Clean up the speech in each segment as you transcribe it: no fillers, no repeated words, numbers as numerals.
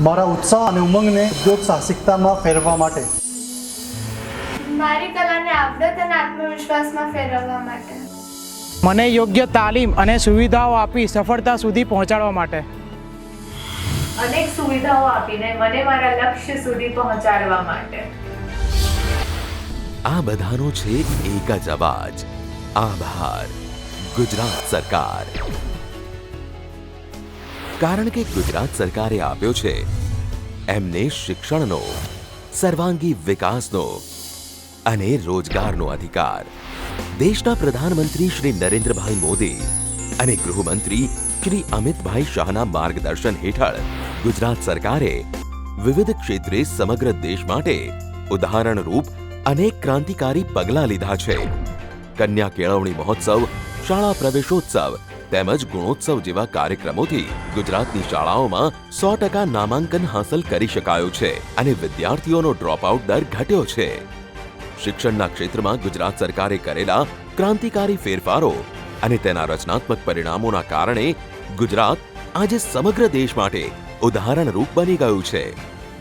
મારા ઉત્સાહ અને ઉમંગને ઉદ્યોગ સાહસિકતામાં ફેરવવા માટે, મારી કલાને આવડત અને આત્મવિશ્વાસમાં ફેરવવા માટે, મને યોગ્ય તાલીમ અને સુવિધાઓ આપી સફળતા સુધી પહોંચાડવા માટે, અનેક સુવિધાઓ આપીને મને મારા લક્ષ્ય સુધી પહોંચાડવા માટે. આ બધાનો છે એક જ અવાજ, આભાર ગુજરાત સરકાર. કારણ કે ગુજરાત સરકારે આપ્યો છે એમને શિક્ષણનો, સર્વાંગી વિકાસનો અને રોજગારનો અધિકાર. દેશના પ્રધાનમંત્રી શ્રી નરેન્દ્રભાઈ મોદી અને ગૃહમંત્રી શ્રી અમિતભાઈ શાહના માર્ગદર્શન હેઠળ ગુજરાત સરકારે વિવિધ ક્ષેત્રે સમગ્ર દેશ માટે ઉદાહરણરૂપ અનેક ક્રાંતિકારી પગલાં લીધા છે. કન્યા કેળવણી મહોત્સવ, શાળા પ્રવેશોત્સવ તેમજ ગુણોત્સવ જેવા કાર્યક્રમોથી ગુજરાતની શાળાઓમાં 100% નામાંકન હાંસલ કરી શકાયું છે અને વિદ્યાર્થીઓનો ડ્રોપઆઉટ દર ઘટ્યો છે. શિક્ષણના ક્ષેત્રમાં ગુજરાત સરકારે કરેલા ક્રાંતિકારી ફેરફારો અને તેના રચનાત્મક પરિણામોના કારણે ગુજરાત આજે સમગ્ર દેશ માટે ઉદાહરણરૂપ બની ગયું છે.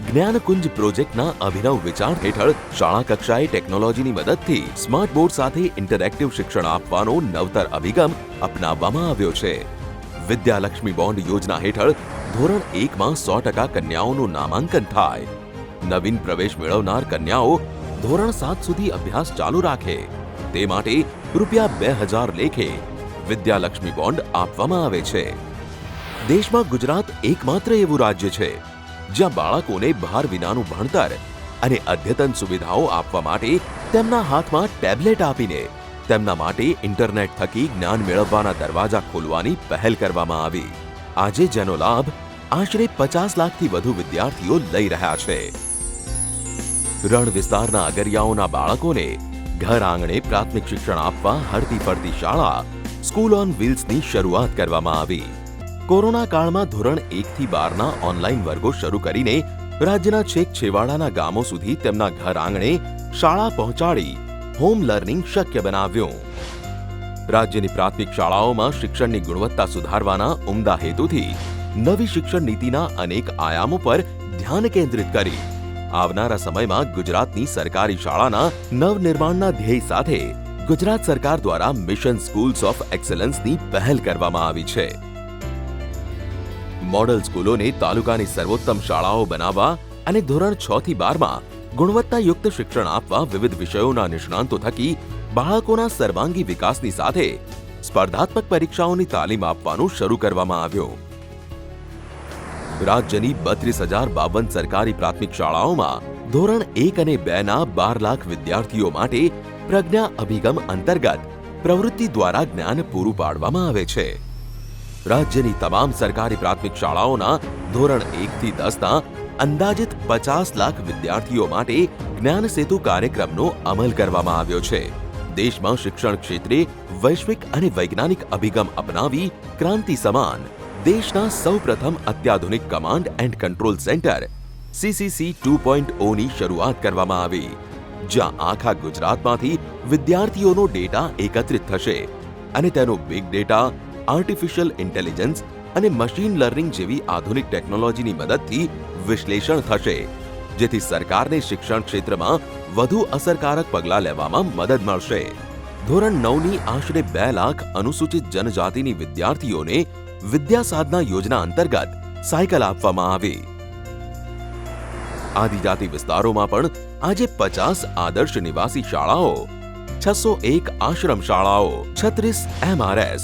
જ્ઞાનકુંજ પ્રોજેક્ટના અભિનવ વિચાર હેઠળ શાળા કક્ષાએ ટેકનોલોજીની મદદથી સ્માર્ટ બોર્ડ સાથે ઇન્ટરેક્ટિવ શિક્ષણ આપવાનો નવતર અભિગમ અપનાવવામાં આવ્યો છે. વિદ્યાલક્ષ્મી બોન્ડ યોજના હેઠળ ધોરણ 1માં 100% કન્યાઓનું નામાંકન થાય. નવીન પ્રવેશ મેળવનાર કન્યાઓ ધોરણ 7 સુધી અભ્યાસ ચાલુ રાખે તે માટે ₹2000 લેખે વિદ્યાલક્ષ્મી બોન્ડ આપવામાં આવે છે. દેશમાં ગુજરાત એકમાત્ર એવું રાજ્ય છે જ્યાં બાળકોને ભાર વિનાનું ભણતર અને અદ્યતન સુવિધાઓ આપવા માટે તેમના હાથમાં ટેબ્લેટ આપીને તેમના માટે ઇન્ટરનેટ થકી જ્ઞાન મેળવવાના દરવાજા ખોલવાની પહેલ કરવામાં આવી. આજે જેનો લાભ આશરે 50 લાખથી વધુ વિદ્યાર્થીઓ લઈ રહ્યા છે. રણ વિસ્તારના અગરિયાઓના બાળકોને ઘર આંગણે પ્રાથમિક શિક્ષણ આપવા હરતી ફરતી શાળા સ્કૂલ ઓન વ્હીલ્સની શરૂઆત કરવામાં આવી. કોરોના કાળમાં ધોરણ 1 થી 12ના ઓનલાઈન વર્ગો શરૂ કરીને રાજ્યના છેક છેવાડાના ગામો સુધી તેમના ઘર આંગણે શાળા પહોંચાડી હોમ લર્નિંગ શક્ય બનાવ્યું. રાજ્યની પ્રાથમિક શાળાઓમાં શિક્ષણની ગુણવત્તા સુધારવાના ઉમદા હેતુથી નવી શિક્ષણ નીતિના અનેક આયામો પર ધ્યાન કેન્દ્રિત કરી આવનારા સમયમાં ગુજરાતની સરકારી શાળાના નવનિર્માણના ધ્યેય સાથે ગુજરાત સરકાર દ્વારા મિશન સ્કૂલ્સ ઓફ એક્સલન્સની પહેલ કરવામાં આવી છે. મોડલ સ્કૂલોને તાલુકાની સર્વોત્તમ શાળાઓ બનાવવા અને ધોરણ 6 થી 12માં ગુણવત્તાયુક્ત શિક્ષણ આપવા વિવિધ વિષયોના નિષ્ણાંતો થકી બાળકોના સર્વાંગી વિકાસની સાથે સ્પર્ધાત્મક પરીક્ષાઓની તાલીમ આપવાનું શરૂ કરવામાં આવ્યું. રાજ્યની 32,052 સરકારી પ્રાથમિક શાળાઓમાં ધોરણ 1 અને 2ના 12 લાખ વિદ્યાર્થીઓ માટે પ્રજ્ઞા અભિગમ અંતર્ગત પ્રવૃત્તિ દ્વારા જ્ઞાન પૂરું પાડવામાં આવે છે. રાજ્યની તમામ સરકારી પ્રાથમિક શાળાઓના ધોરણ 1 થી 10ના અંદાજિત 50 લાખ વિદ્યાર્થીઓ માટે જ્ઞાન સેતુ કાર્યક્રમનો અમલ કરવામાં આવ્યો છે. દેશમાં શિક્ષણ ક્ષેત્રે વૈશ્વિક અને વૈજ્ઞાનિક અભિગમ અપનાવી ક્રાંતિ સમાન દેશના સૌપ્રથમ અત્યાધુનિક command and control centre CCC 2.0ની શરૂઆત કરવામાં આવી, જ્યાં આખા ગુજરાતમાંથી વિદ્યાર્થીઓનો ડેટા એકત્રિત થશે અને તેનો બિગ ડેટા, આર્ટિફિશિયલ ઇન્ટેલિજન્સ અને મશીન લર્નિંગ જેવી આધુનિક ટેકનોલોજીની મદદથી વિશ્લેષણ થશે, જેથી સરકારને શિક્ષણ ક્ષેત્રમાં વધુ અસરકારક પગલાં લેવામાં મદદ મળશે. ધોરણ 9ની આશરે 2 લાખ અનુસૂચિત જનજાતિની વિદ્યાર્થીઓને વિદ્યા સાધના યોજના અંતર્ગત સાયકલ આપવામાં આવી. આદિજાતિ વિસ્તારોમાં પણ આજે 50 આદર્શ નિવાસી શાળાઓ, 601 આશ્રમ શાળાઓ, 36 MRS,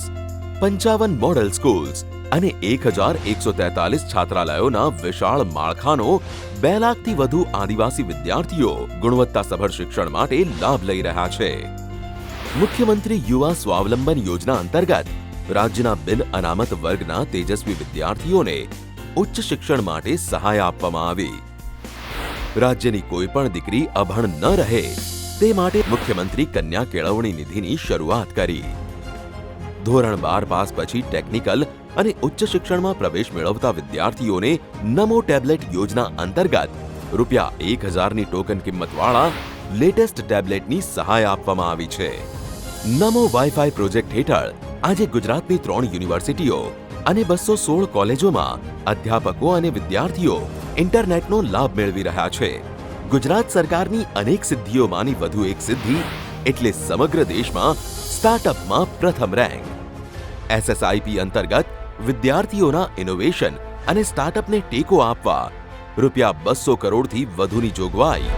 55 મોડલ સ્કૂલ્સ અને 1143 છાત્રાલયોના વિશાળ માળખાનો 2 લાખથી વધુ આદિવાસી વિદ્યાર્થીઓ ગુણવત્તાસભર શિક્ષણ માટે લાભ લઈ રહ્યા છે. મુખ્યમંત્રી યુવા સ્વાવલંબન યોજના અંતર્ગત રાજ્યના બિન અનામત વર્ગના તેજસ્વી વિદ્યાર્થીઓને ઉચ્ચ શિક્ષણ માટે સહાય આપવામાં આવી. રાજ્યની કોઈ પણ દીકરી અભણ ન રહે તે માટે મુખ્યમંત્રી કન્યા કેળવણી નિધિની શરૂઆત કરી. ધોરણ 12 પાસ પછી ટેકનિકલ અને ઉચ્ચ શિક્ષણમાં પ્રવેશ મેળવતા વિદ્યાર્થીઓને નમો ટેબ્લેટ યોજના અંતર્ગત ₹1000ની ટોકન કિંમતવાળા લેટેસ્ટ ટેબ્લેટની સહાય આપવામાં આવી છે. નમો વાઈફાઈ પ્રોજેક્ટ હેઠળ આજે ગુજરાતની 3 યુનિવર્સિટીઓ અને 216 કોલેજોમાં અધ્યાપકો અને વિદ્યાર્થીઓ ઇન્ટરનેટનો લાભ મેળવી રહ્યા છે. ગુજરાત સરકારની અનેક સિદ્ધિઓમાંની વધુ એક સિદ્ધિ એટલે સમગ્ર દેશમાં સ્ટાર્ટઅપમાં પ્રથમ રેન્ક. SSIP અંતર્ગત વિદ્યાર્થીઓના ઇનોવેશન અને સ્ટાર્ટઅપને ટેકો આપવા ₹200 કરોડથી વધુની જોગવાઈ.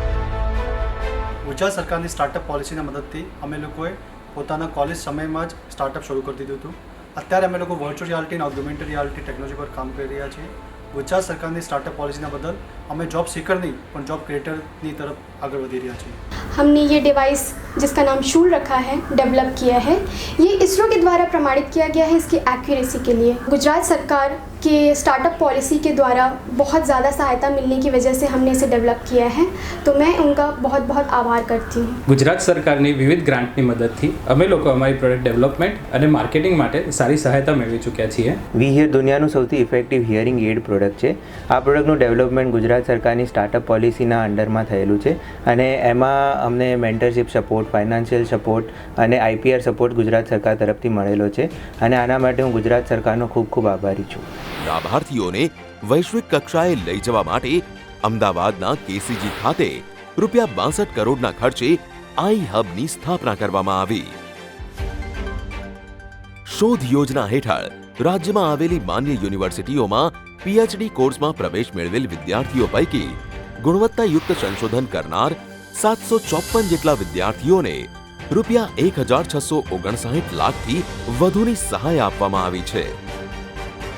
ગુજરાત સરકારની સ્ટાર્ટઅપ પોલિસીના મદદથી અમે લોકોએ પોતાના કોલેજ સમયમાં જ સ્ટાર્ટઅપ શરૂ કરી દીધું હતું. અત્યારે અમે લોકો વર્ચ્યુઅલ રિયાલિટી અને ઓગ્યુમેન્ટેડ રિયાલિટી ટેકનોલોજી પર કામ કરી રહ્યા છીએ. ગુજરાત સરકારની સ્ટાર્ટઅપ પોલિસીના બદલ અમે જોબ सीकर नहीं पर जॉब क्रिएटરની तरफ आगे बढ़ी રહ્યા છીએ. हमने ये डिवाइस जिसका नाम शूल रखा है डेवलप किया है. ये इसरो के द्वारा प्रमाणित किया गया है इसकी एक्यूरेसी के लिए. गुजरात सरकार के स्टार्टअप पॉलिसी के द्वारा बहुत ज़्यादा सहायता मिलने की वजह से हमने इसे डेवलप किया है, तो मैं उनका बहुत बहुत आभार करती हूँ. ગુજરાત સરકારની વિવિધ ગ્રાન્ટની મદદથી અમે લોકો અમારી પ્રોડક્ટ ડેવલપમેન્ટ અને માર્કેટિંગ માટે સારી સહાયતા મેળવી ચૂક્યા છીએ. વી હિયર દુનિયાનું સૌથી ઇફેક્ટિવ હિયરિંગ એડ પ્રોડક્ટ છે. આ પ્રોડક્ટનું ડેવલપમેન્ટ ગુજરાત સરકારની સ્ટાર્ટઅપ પોલિસીના અંડરમાં થયેલું છે અને એમાં અમને મેન્ટરશિપ સપોર્ટ, ફાઇનાન્શિયલ સપોર્ટ અને IPR સપોર્ટ ગુજરાત સરકાર તરફથી મળેલો છે અને આના માટે હું ગુજરાત સરકારનો ખૂબ ખૂબ આભારી છું. લાભાર્થીઓને વૈશ્વિક કક્ષાએ લઈ જવા માટે અમદાવાદના KCG ખાતે ₹62 કરોડના ખર્ચે આઈ હબની સ્થાપના કરવામાં આવી. શોધ યોજના હેઠળ રાજ્યમાં આવેલી માન્ય યુનિવર્સિટીઓમાં PhD કોર્સમાં પ્રવેશ મેળવેલ વિદ્યાર્થીઓ પૈકી ગુણવત્તાયુક્ત સંશોધન કરનાર 754 જેટલા વિદ્યાર્થીઓને ₹1,659 લાખથી વધુની સહાય આપવામાં આવી છે.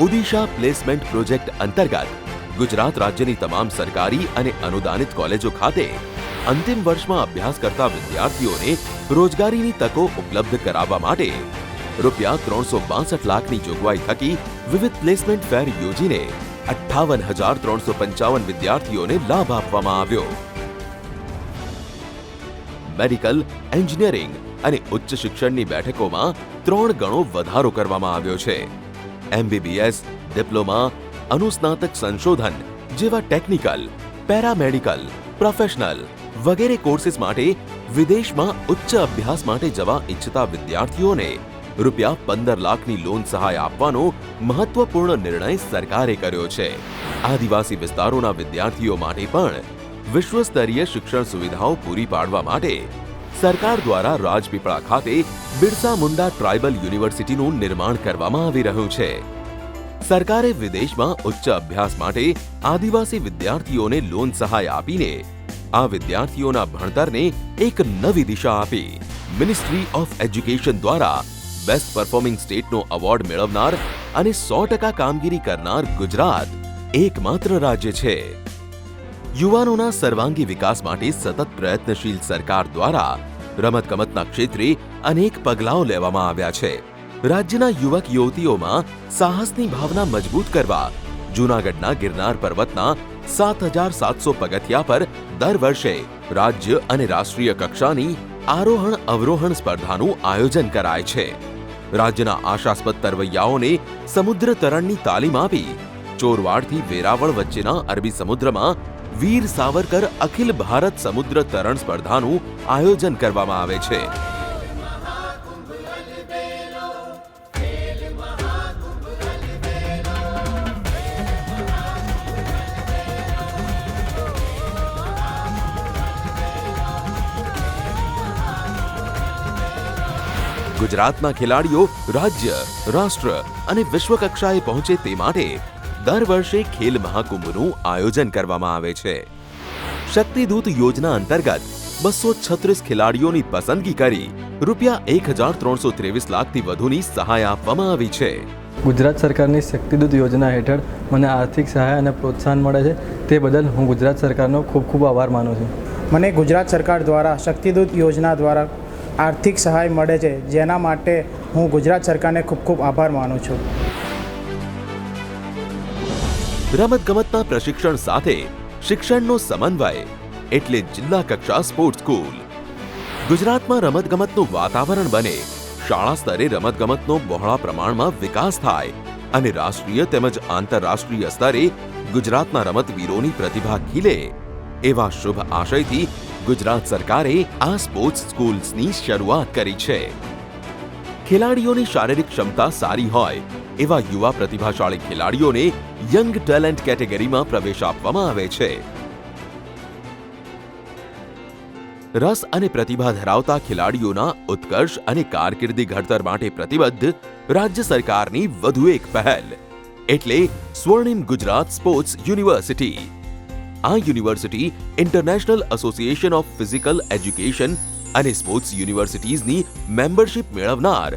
ઓડિશા પ્લેસમેન્ટ પ્રોજેક્ટ અંતર્ગત ગુજરાત રાજ્યની તમામ સરકારી અને અનુદાનિત કોલેજો ખાતે અંતિમ વર્ષમાં અભ્યાસ કરતા વિદ્યાર્થીઓને રોજગારીની તકો ઉપલબ્ધ કરાવવા માટે ₹362 લાખની જોગવાઈ થકી વિવિધ પ્લેસમેન્ટ ફેર યોજીને 58,355 વિદ્યાર્થીઓને લાભ આપવામાં આવ્યો. મેડિકલ, એન્જિનિયરિંગ અને ઉચ્ચ શિક્ષણની બેઠકોમાં 3 ગણો વધારો કરવામાં આવ્યો છે. MBBS, ડિપ્લોમા, અનુસ્નાતક સંશોધન જેવા ટેકનિકલ, પેરામેડિકલ, પ્રોફેશનલ વગેરે કોર્સીસ માટે વિદેશમાં ઉચ્ચ અભ્યાસ માટે જવા ઈચ્છતા વિદ્યાર્થીઓને ₹15 લાખની લોન સહાય આપવાનો મહત્વપૂર્ણ નિર્ણય સરકારે કર્યો છે. આદિવાસી વિસ્તારોના વિદ્યાર્થીઓ માટે પણ વિશ્વસ્તરીય શિક્ષણ સુવિધાઓ પૂરી પાડવા માટે સરકાર દ્વારા રાજપીપળા ખાતે બિરસા મુંડા ટ્રાઇબલ યુનિવર્સિટીનું નિર્માણ કરવામાં આવી રહ્યું છે. સરકારે વિદેશમાં ઉચ્ચ અભ્યાસ માટે આદિવાસી વિદ્યાર્થીઓને લોન સહાય આપીને આ વિદ્યાર્થીઓના ભણતરને એક નવી દિશા આપી. મિનિસ્ટ્રી ઓફ એજ્યુકેશન દ્વારા બેસ્ટ પરફોર્મિંગ સ્ટેટનો એવોર્ડ મેળવનાર અને 100% કામગીરી કરનાર ગુજરાત એકમાત્ર રાજ્ય છે. યુવાનોના સર્વાંગી વિકાસ માટે સતત પ્રયત્નશીલ સરકાર દ્વારા રમતગમતના ક્ષેત્રે અનેક પગલાઓ લેવામાં આવ્યા છે. રાજ્યના યુવક યુવતીઓમાં સાહસની ભાવના મજબૂત કરવા જૂનાગઢના ગિરનાર પર્વતના 7,700 પગથિયા પર દર વર્ષે રાજ્ય અને રાષ્ટ્રીય કક્ષાની આરોહણ અવરોહણ સ્પર્ધાનું આયોજન કરાય છે. રાજ્યના આશાસ્પદ તરવૈયાઓને સમુદ્ર તરણની તાલીમ આપી ચોરવાડથી વેરાવળ વચ્ચેના અરબી સમુદ્રમાં વીર સાવરકર અખિલ ભારત સમુદ્ર તરણ સ્પર્ધાનું આયોજન કરવામાં આવે છે. ગુજરાતના ખેલાડીઓ રાજ્ય, રાષ્ટ્ર અને વિશ્વ કક્ષાએ પહોંચે તે માટે દર વર્ષે ખેલ મહાકુંભનું આયોજન કરવામાં આવે છે. શક્તિદૂત યોજના અંતર્ગત 236 ખેલાડીઓની પસંદગી કરી ₹1,323 લાખથી વધુની સહાય આપવામાં આવી છે. ગુજરાત સરકારની શક્તિદૂત યોજના હેઠળ મને આર્થિક સહાય અને પ્રોત્સાહન મળે છે, તે બદલ હું ગુજરાત સરકારનો ખૂબ ખૂબ આભાર માનું છું. મને ગુજરાત સરકાર દ્વારા શક્તિદૂત યોજના દ્વારા આર્થિક સહાય મળે છે, જેના માટે હું ગુજરાત સરકારને ખૂબ ખૂબ આભાર માનું છું. રમતગમતના પ્રશિક્ષણ સાથે શિક્ષણનો સમન્વય એટલે જિલ્લા કક્ષા સ્પોર્ટ્સ સ્કૂલ. ગુજરાતમાં રમતગમતનું વાતાવરણ બને, શાળા સ્તરે રમતગમતનો બહોળા પ્રમાણમાં વિકાસ થાય અને રાષ્ટ્રીય તેમજ આંતરરાષ્ટ્રીય સ્તરે ગુજરાતના રમતવીરોની પ્રતિભા ખીલે એવા શુભ આશયથી ગુજરાત સરકારે આ સ્પોર્ટ્સ સ્કૂલ્સની શરૂઆત કરી છે. ખેલાડીઓની શારીરિક ક્ષમતા સારી હોય એવા યુવા પ્રતિભાશાળી ખેલાડીઓને યંગ ટેલેન્ટ કેટેગરીમાં પ્રવેશ આપવામાં આવે છે. રસ અને પ્રતિભા ધરાવતા ખેલાડીઓના ઉત્કર્ષ અને કારકિર્દી ઘડતર માટે પ્રતિબદ્ધ રાજ્ય સરકારની વધુ એક પહેલ એટલે સ્વર્ણિમ ગુજરાત સ્પોર્ટ્સ યુનિવર્સિટી. આ university international association of physical education અને સ્પોર્ટ્સ યુનિવર્સિટીઝની મેમ્બરશિપ મેળવનાર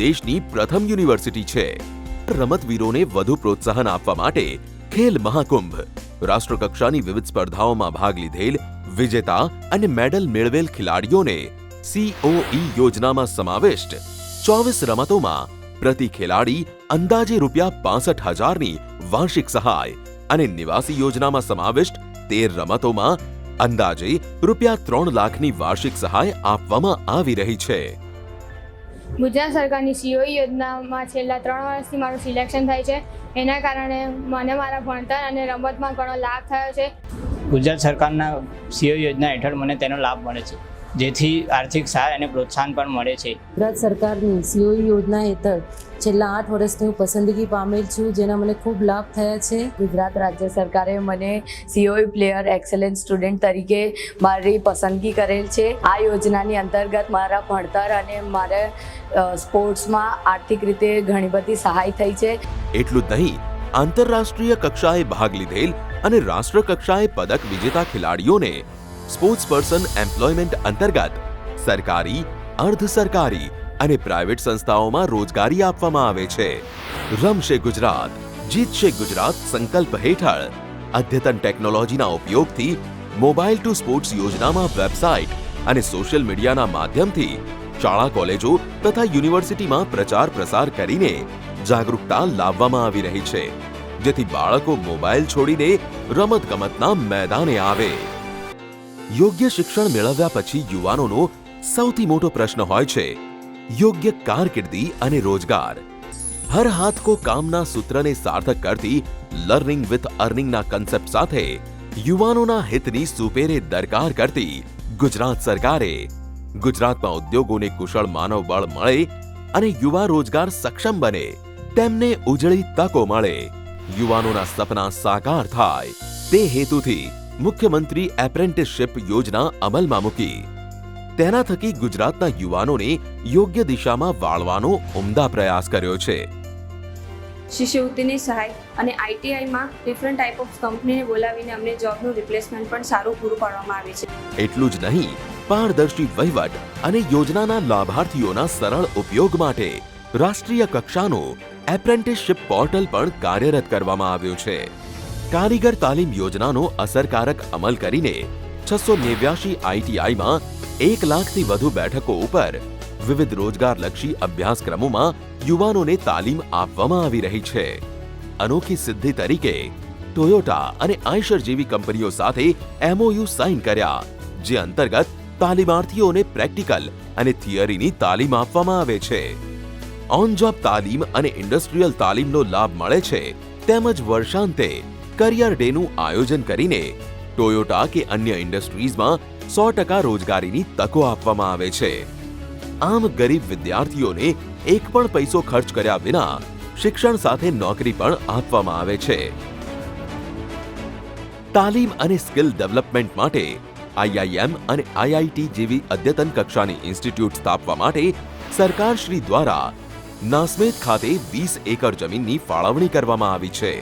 દેશની પ્રથમ યુનિવર્સિટી છે. રમતવીરોને વધુ પ્રોત્સાહન આપવા માટે ખેલ મહાકુંભ, રાષ્ટ્રકક્ષાની વિવિધ સ્પર્ધાઓમાં ભાગ લીધેલ વિજેતા અને મેડલ મેળવેલ ખેલાડીઓને COE યોજનામાં સમાવિષ્ટ 24 રમતોમાં પ્રતિ ખેલાડી અંદાજે ₹65,000ની વાર્ષિક સહાય અને નિવાસી યોજનામાં સમાવિષ્ટ 13 રમતોમાં અંદાજે ₹3 લાખની વાર્ષિક સહાય આપવામાં આવી રહી છે. ગુજરાત સરકારની COE યોજનામાં છેલ્લા 3 વર્ષથી મારું સિલેક્શન થાય છે. એના કારણે મને મારા ભણતર અને રમતમાં ઘણો લાભ થયો છે. ગુજરાત સરકારના COE યોજના હેઠળ મને તેનો લાભ મળે છે, જેથી આર્થિક સહાય અને પ્રોત્સાહન પણ મળે છે. ગુજરાત સરકારની COE યોજના હેઠળ છેલ્લા 8 વર્ષથી હું પસંદગી પામેલ છું, જેના મને ખૂબ લાભ થયા છે. ગુજરાત રાજ્ય સરકારે મને COE પ્લેયર એક્સેલન્ટ સ્ટુડન્ટ તરીકે મારી પસંદગી કરેલ છે. આ યોજનાની અંતર્ગત મારા ભણતર અને મારે સ્પોર્ટ્સમાં આર્થિક રીતે ઘણી બધી સહાય થઈ છે. એટલું જ નહીં, આંતરરાષ્ટ્રીય કક્ષાએ ભાગ લીધેલ અને રાષ્ટ્ર કક્ષાએ પદક વિજેતા ખેલાડીઓને સ્પોર્ટ્સ પર્સન એમ્પ્લોયમેન્ટ અંતર્ગત સરકારી, અર્ધ સરકારી અને પ્રાઇવેટ સંસ્થાઓમાં રોજગારી આપવામાં આવે છે. રમશે ગુજરાત, જીતશે ગુજરાત સંકલ્પ હેઠળ અદ્યતન ટેકનોલોજીના ઉપયોગથી મોબાઈલ ટુ સ્પોર્ટ્સ યોજનામાં વેબસાઇટ અને સોશિયલ મીડિયાના માધ્યમથી શાળા કોલેજો તથા યુનિવર્સિટીમાં પ્રચાર પ્રસાર કરીને જાગૃતતા લાવવામાં આવી રહી છે, જેથી બાળકો મોબાઈલ છોડીને રમતગમતના મેદાને આવે. યોગ્ય શિક્ષણ મેળવ્યા પછી યુવાનોનો સૌથી મોટો પ્રશ્ન હોય છે યોગ્ય કારકિર્દી અને રોજગાર. હર હાથ કો કામના સૂત્રને સાર્થક કરતી લર્નિંગ વિથ અર્નિંગના કન્સેપ્ટ સાથે યુવાનોના હિતની સુપેરે દરકાર કરતી ગુજરાત સરકારે ગુજરાતમાં ઉદ્યોગોને કુશળ માનવબળ મળે અને યુવા રોજગાર સક્ષમ બને, તેમને ઉજળી તકો મળે, યુવાનોના સપના સાકાર થાય, તે હેતુથી મુખ્યમંત્રી એપ્રેન્ટિસશિપ યોજના અમલમાં મૂકી. તેના થકી ગુજરાતના યુવાનોને યોગ્ય દિશામાં વાળવાનો ઉમદા પ્રયાસ કર્યો છે. શિષ્યવૃત્તિની સહાય અને ITIમાં ડિફરન્ટ ટાઈપ ઓફ કંપનીને બોલાવીને અમને જોબનું રિપ્લેસમેન્ટ પણ સારું પૂરું પાડવામાં આવે છે. એટલું જ નહીં, પારદર્શી વહીવટ અને યોજનાના લાભાર્થીઓના સરળ ઉપયોગ માટે રાષ્ટ્રીય કક્ષાનું એપ્રેન્ટિસશિપ પોર્ટલ પણ કાર્યરત કરવામાં આવ્યું છે. કારીગર તાલીમ યોજનાનો અસરકારક અમલ કરીને 689 ITIમાં 1 લાખથી વધુ બેઠકો ઉપર વિવિધ રોજગારલક્ષી અભ્યાસક્રમોમાં યુવાનોને તાલીમ આપવામાં આવી રહી છે. અનોખી સિદ્ધિ તરીકે ટોયોટા અને આઈશર જેવી કંપનીઓ સાથે MOU સાઇન કર્યા, જે અંતર્ગત તાલીમાર્થીઓને પ્રેક્ટિકલ અને થિયરીની તાલીમ આપવામાં આવે છે. ઓન જોબ તાલીમ અને ઇન્ડસ્ટ્રીયલ તાલીમનો લાભ મળે છે, તેમજ વર્ષાંતે કરિયર ડેનું આયોજન કરીને ટોયોટા કે અન્ય ઇન્ડસ્ટ્રીઝમાં 100% રોજગારીની તકો આપવામાં આવે છે. આમ ગરીબ વિદ્યાર્થીઓને એક પણ પૈસો ખર્ચ કર્યા વિના શિક્ષણ સાથે નોકરી પણ આપવામાં આવે છે. તાલીમ અને સ્કિલ ડેવલપમેન્ટ માટે IIM અને IIT જેવી અદ્યતન કક્ષાની ઇન્સ્ટિટ્યૂટ સ્થાપવા માટે સરકારશ્રી દ્વારા નાસ્મેદ ખાતે 20 એકર જમીનની ફાળવણી કરવામાં આવી છે.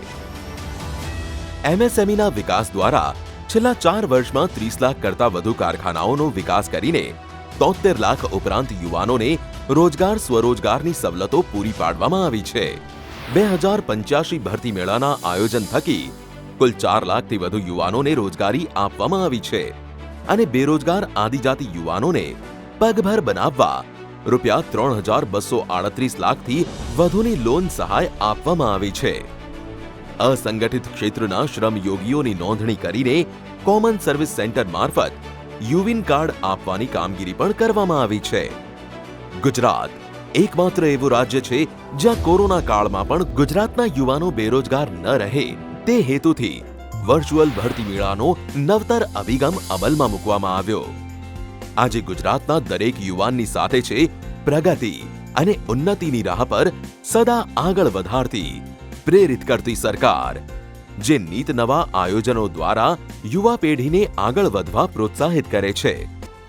MSMEના વિકાસ દ્વારા છેલ્લા 4 વર્ષમાં 30 લાખ કરતાં વધુ કારખાનાઓનો વિકાસ કરીને 73 લાખ ઉપરાંત યુવાનોને રોજગાર સ્વરોજગારની સવલતો પૂરી પાડવામાં આવી છે. 2085 ભરતી મેળાના આયોજન થકી કુલ 4 લાખથી વધુ યુવાનોને રોજગારી આપવામાં આવી છે અને બેરોજગાર આદિજાતિ યુવાનોને પગભર બનાવવા ₹3,238 લાખથી વધુની લોન સહાય આપવામાં આવી છે. અસંગઠિત ક્ષેત્રના શ્રમયોગીઓની નોંધણી કરીને કોમન સર્વિસ સેન્ટર મારફત યુવિન કાર્ડ આપવાની કામગીરી પણ કરવામાં આવી છે. ગુજરાત એકમાત્ર એવું રાજ્ય છે જ્યાં કોરોના કાળમાં પણ ગુજરાતના યુવાનો બેરોજગાર ન રહે, તે હેતુથી વર્ચ્યુઅલ ભરતી મેળાનો નવતર અભિગમ અમલમાં મૂકવામાં આવ્યો. આજે ગુજરાતના દરેક યુવાનની સાથે છે પ્રગતિ, અને ઉન્નતિની રાહ પર સદા આગળ વધારતી પ્રેરિત કરતી સરકાર, જે નીત નવા આયોજનો દ્વારા યુવા પેઢીને આગળ વધવા પ્રોત્સાહિત કરે છે.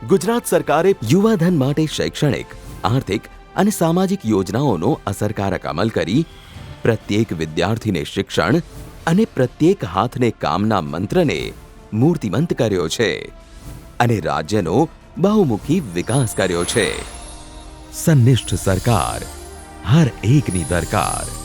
ગુજરાત સરકારે યુવાધન માટે શૈક્ષણિક, આર્થિક અને સામાજિક યોજનાઓનો અસરકારક અમલ કરી પ્રત્યેક વિદ્યાર્થીને શિક્ષણ અને પ્રત્યેક હાથને કામના મંત્રને મૂર્તિમંત કર્યો છે અને રાજ્યનો બહુમુખી વિકાસ કર્યો છે. સંનિષ્ઠ સરકાર, હર એકની દરકાર.